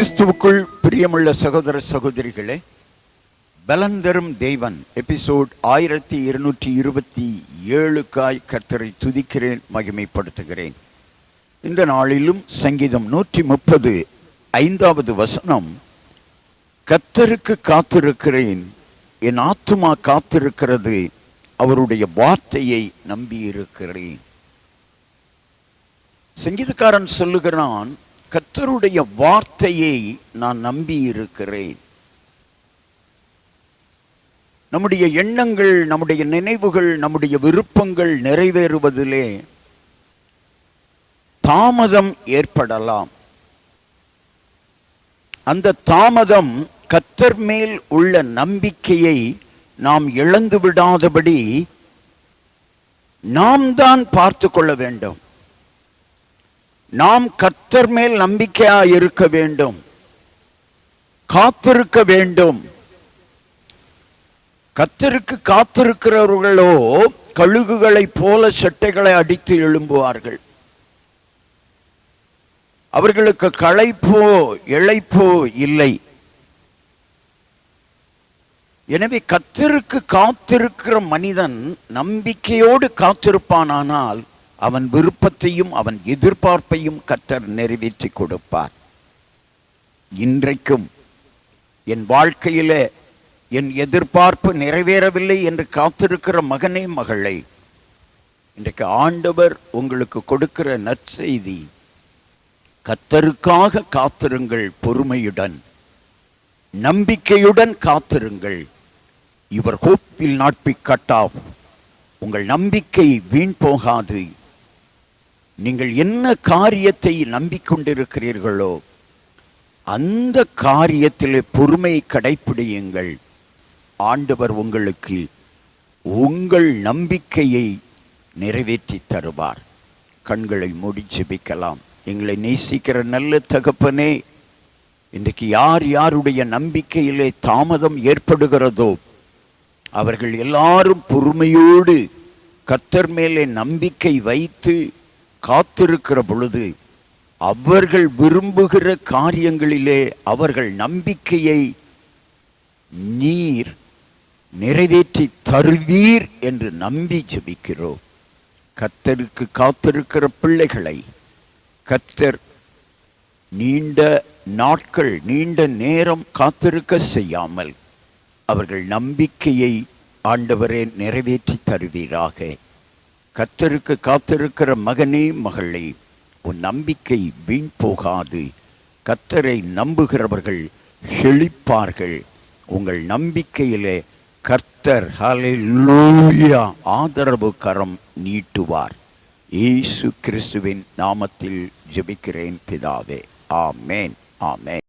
கிறிஸ்துவுக்குள் பிரியமுள்ள சகோதர சகோதரிகளே, பலன் தரும் தேவன் எபிசோட் 1227 கர்த்தரை துதிக்கிறேன், மகிமைப்படுத்துகிறேன். இந்த நாளிலும் சங்கீதம் 130 5வது வசனம், கர்த்தருக்கு காத்திருக்கிறேன், என் ஆத்துமா காத்திருக்கிறது, அவருடைய வார்த்தையை நம்பியிருக்கிறேன். சங்கீதக்காரன் சொல்லுகிறான், கர்த்தருடைய வார்த்தையை நான் நம்பி இருக்கிறேன். நம்முடைய எண்ணங்கள், நம்முடைய நினைவுகள், நம்முடைய விருப்பங்கள் நிறைவேறுவதிலே தாமதம் ஏற்படலாம். அந்த தாமதம் கர்த்தர் மேல் உள்ள நம்பிக்கையை நாம் இழந்து விடாதபடி நாம் தான் பார்த்து கொள்ள வேண்டும். நாம் கர்த்தர் மேல் நம்பிக்கையாக இருக்க வேண்டும், காத்திருக்க வேண்டும். கர்த்தருக்கு காத்திருக்கிறவர்களோ கழுகுகளைப் போல செட்டைகளை அடித்து எழும்புவார்கள். அவர்களுக்கு களைப்போ இளைப்போ இல்லை. எனவே கர்த்தருக்கு காத்திருக்கிற மனிதன் நம்பிக்கையோடு காத்திருப்பானானால் அவன் விருப்பத்தையும் அவன் எதிர்பார்ப்பையும் கர்த்தர் நிறைவேற்றி கொடுப்பார். இன்றைக்கும் என் வாழ்க்கையில என் எதிர்பார்ப்பு நிறைவேறவில்லை என்று காத்திருக்கிற மகனே, மகளை, இன்றைக்கு ஆண்டவர் உங்களுக்கு கொடுக்கிற நற்செய்தி, கர்த்தருக்காக காத்திருங்கள், பொறுமையுடன் நம்பிக்கையுடன் காத்திருங்கள். Your hope will not be cut off. உங்கள் நம்பிக்கை வீண் போகாது. நீங்கள் என்ன காரியத்தை நம்பிக்கொண்டிருக்கிறீர்களோ அந்த காரியத்திலே பொறுமையை கடைப்பிடியுங்கள். ஆண்டவர் உங்களுக்கு உங்கள் நம்பிக்கையை நிறைவேற்றி தருவார். கண்களை மூடி ஜெபிக்கலாம். எங்களை நேசிக்கிற நல்ல தகப்பனே, இன்றைக்கு யார் யாருடைய நம்பிக்கையிலே தாமதம் ஏற்படுகிறதோ அவர்கள் எல்லாரும் பொறுமையோடு கர்த்தர் மேலே நம்பிக்கை வைத்து காத்திருக்கிற பொழுது அவர்கள் விரும்புகிற காரியங்களிலே அவர்கள் நம்பிக்கையை நீர் நிறைவேற்றி தருவீர் என்று நம்பி ஜெபிக்கிறோம். கர்த்தருக்கு காத்திருக்கிற பிள்ளைகளை கர்த்தர் நீண்ட நாட்கள், நீண்ட நேரம் காத்திருக்க செய்யாமல் அவர்கள் நம்பிக்கையை ஆண்டவரே நிறைவேற்றி தருவீராக. கர்த்தருக்கு காத்திருக்கிற மகனே, மகளே, உன் நம்பிக்கை வீண் போகாது. கர்த்தரை நம்புகிறவர்கள் செழிப்பார்கள். உங்கள் நம்பிக்கையிலே கர்த்தர் ஹல்லேலூயா ஆதரவு கரம் நீட்டுவார். இயேசு கிறிஸ்துவின் நாமத்தில் ஜெபிக்கிறேன் பிதாவே. ஆமேன், ஆமேன்.